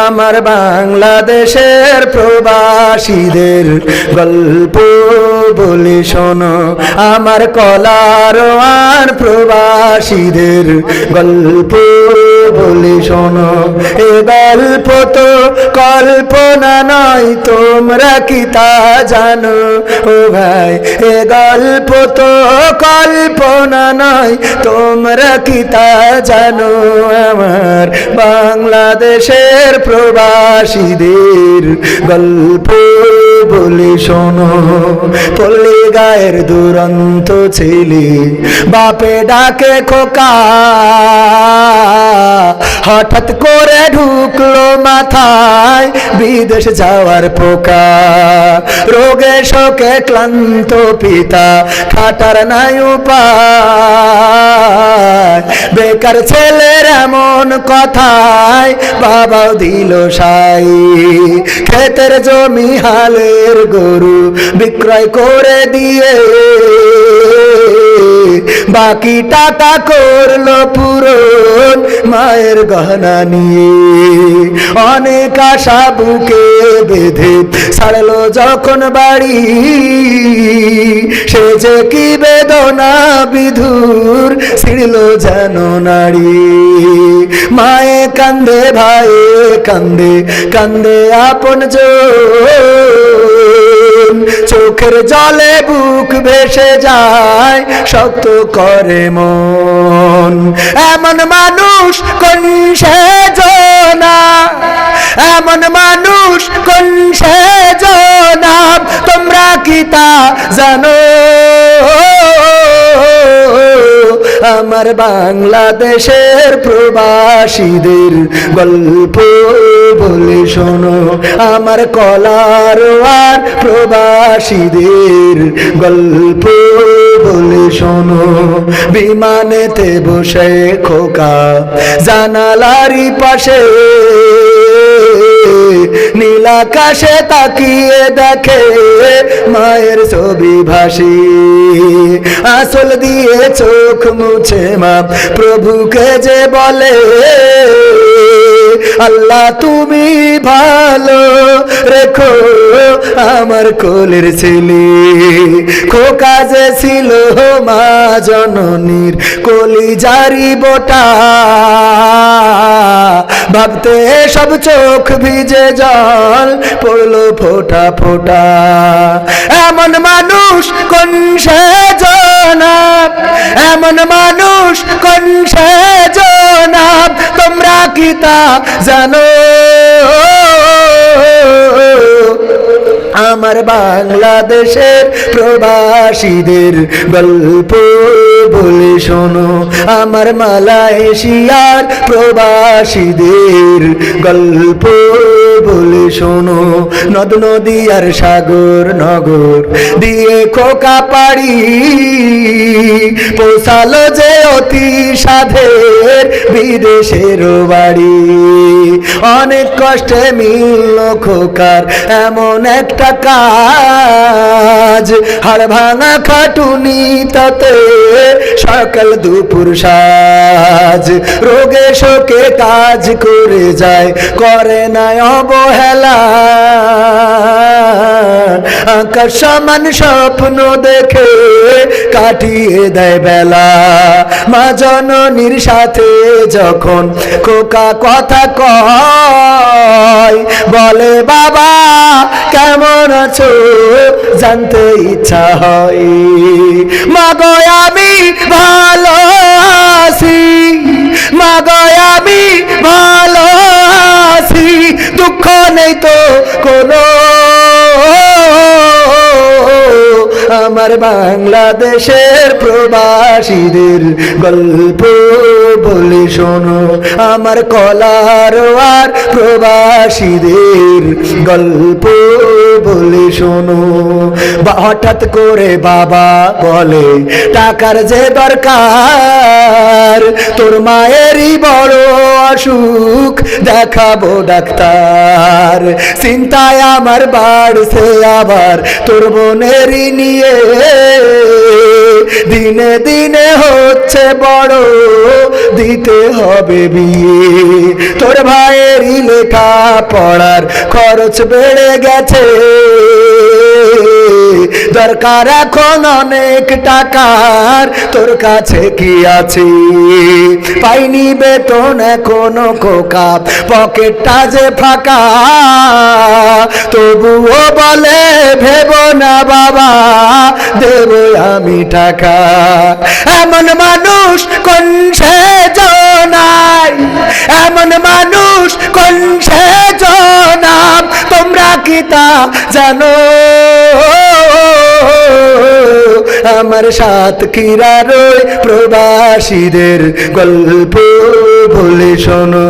আমার বাংলাদেশের প্রবাসীদের গল্প বলি শোনো, আমার কলারোয়ার প্রবাসীদের গল্প বলি শোনো। এ গল্প তো কল্পনা নয়, তোমরা কি তা জানো ও ভাই? এ গল্প তো কল্পনা নয়, তোমরা কি তা জানো? আমার বাংলাদেশের প্রবাসীদের গল্প বলি শোনো। পল্লী গায়ের দুরন্ত ছেলে বাপে ডাকে খোকা, হঠাৎ করে ঢুকলো মাথায় বিদেশ যাওয়ার পোকা। রোগে শোকে ক্লান্ত পিতা খাটার নাই উপায়, বেকার ছেলের এমন কথায় বাবাও দিল সাই। ক্ষেতের জমি হালের গরু বিক্রয় করে দিয়ে বাকি টাকা করলো পূরণ মায়ের গহনা নিয়ে। অনেক আশা বুকে বেঁধে ছাড়লো যখন বাড়ি, সে যে কি বেদনা বিধুর ছিড়ল যেন নারী। মায়ে কান্দে, ভাইয়ে কান্দে, কান্দে আপন জন, চোখের জলে বুক ভেসে যায়, শক্ত করে মন। এমন মানুষ কোন সেজনা, এমন মানুষ কোন সেজনা, তোমরা কি তা জানো? আমার বাংলাদেশের প্রবাসীদের গল্প বলে শোনো, আমার কলারোয়ার প্রবাসীদের গল্প বলে শোনো। বিমানেতে বসে খোকা জানালারি পাশে, নীল আকাশে তাকিয়ে দেখে মায়ের ছবি ভাসি। আঁচল দিয়ে চোখ মুছে মা প্রভুকে যে বলে, আল্লাহ তুমি ভালো রেখো আমার কোলের ছেলে। খোকা যে ছিল মা জননীর কলিজারি বোটা, ভাবতে সব চোখ ভিজে জল পড়লো ফোঁটা ফোঁটা। এমন মানুষ কোন সেজনা, এমন মানুষ কোন সেজনা, তোমরা কি তা জানো? আমার বাংলাদেশের প্রবাসীদের গল্প বলে শোনো, আমার মালয়েশিয়ার প্রবাসীদের গল্প বলে শোনো। নদ নদী আর সাগর নগর দিয়ে খোকা পাড়ি, পৌঁছালো যে অতি সাধের বিদেশের বাড়ি। অনেক কষ্টে মিলল খোকার এমন একটা কাজ, হাড় ভাঙা খাটুনি তাতে সকাল দুপুর সাজ। রোগে শোকে কাজ করে যায়, করে না অবহেলা, আকাশ সমান স্বপ্ন দেখে কাটিয়ে দেয় বেলা। মা জননীর সাথে যখন খোকা কথা কয়, বলে বাবা কেমন আছো জানতে ইচ্ছা হয়। মা গো আমি ভালো আছি, মা গো আমি ভালো আছি, দুঃখ নেই তো কোনো। আমার বাংলাদেশের প্রবাসীদের গল্প বলে শোনো, আমার কলারোয়ার প্রবাসীদের গল্প বলে শোনো। হঠাৎ করে বাবা বলে টাকার যে দরকার, তোর মায়েরই বড় অসুখ দেখাবো ডাক্তার। চিন্তায় আমার বাড়ছে আবার তোর বোনেরই নিয়ে, দিনে দিনে হচ্ছে বড়, দিতে হবে বিয়ে। তোর ভাইয়েরই লেখা পড়ার খরচ বেড়ে গেছে, দরকার এখন অনেক টাকার, তোর কাছে কি আছে? পাইনি বেতন এখনো খোকা, পকেটটা যে ফাঁকা, তবুও বলে ভেবো না বাবা, দেব আমি টাকা। এমন মানুষ কোন সেজনায়, এমন মানুষ কোন সেজনাম, তোমরা কি তা জানো? আমার সাতক্ষীরার ওই প্রবাসীদের গল্প বলে শোনো,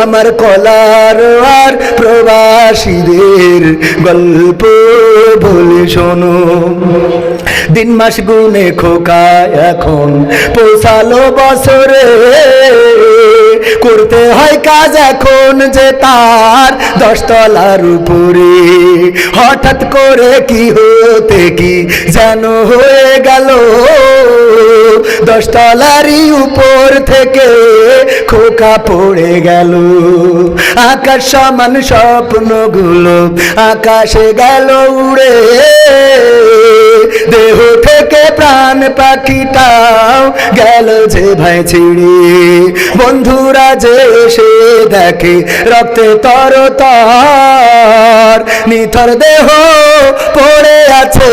আমার কলার আর প্রবাসীদের গল্প বলে শোনো। দিন মাস গুনে খোকা এখন পৌঁছালো বছরে, করতে হয় কাজ এখন যে তার 10 তলার উপরে। হঠাৎ করে কি হতে কি যেন হয়ে গেল, 10 তলারই উপর থেকে খোকা পড়ে গেল। আকাশ সমান স্বপ্নগুলো আকাশে গেল উড়ে, দেহ থেকে প্রাণ পাখিটাও গেল যে ভাই ছিড়ে। বন্ধুরা যে এসে দেখে রক্তে তরতর, নিথর দেহ পড়ে আছে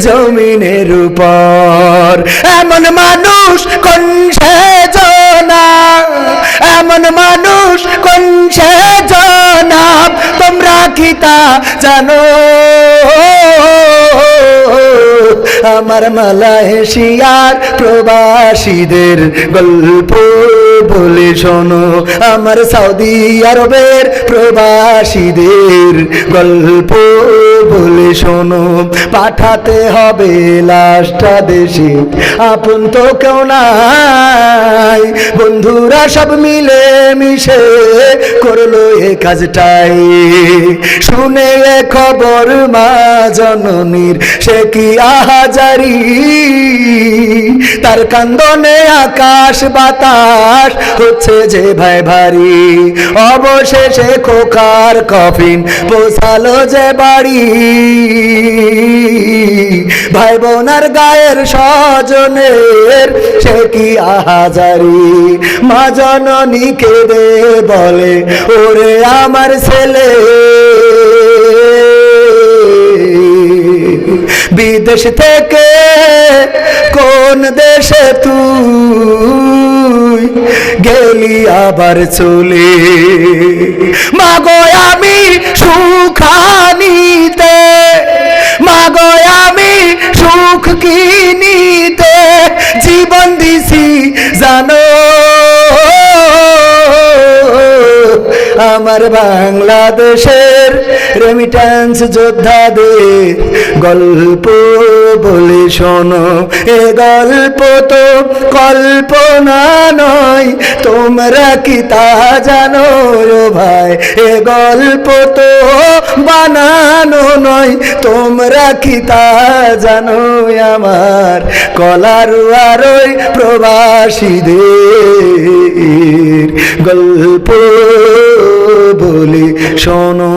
জমিনের উপর। এমন মানুষ কোন সেজনা, এমন মানুষ কোন সেজনা, তোমরা কি তা জানো? আমার মালয়েশিয়ার প্রবাসীদের গল্প বলে শোনো, আমার সৌদি আরবের প্রবাসীদের গল্প বলে শোনো। পাঠাতে হবে লাশটা দেশে, আপন তো কেউ নাই, বন্ধুরা সব মিলে মিশে করলো এ কাজটাই। শুনে এ খবর মা জননীর সে কি আহাজারি, তার কান্দনে আকাশ বাতাস হচ্ছে যে ভাই ভারী। অবশেষে খোকার কফিন পৌঁছালো যে বাড়ি, ভাই বোনার গায়ের স্বজনের সে কি আহাজারি। মা জননী কেঁদে বলে ওরে আমার ছেলে, বিদেশ থেকে কোন দেশে তুই গেলি আবার চলে। মাগো আমি সুখানিতে, মাগো আমি সুখ কিনিতে জীবন দিছি জানো। আমার বাংলাদেশের রেমিট্যান্স যোদ্ধাদের গল্প বলে শোনো, এ গল্প তো কল্পনা নয়, তোমরা কি তা জানো ভাই? এ গল্প তো বানানো নয়, তোমরা কি তা জানো? আমার কলারুয়ার ওই প্রবাসীদের গল্প বলে শোনো।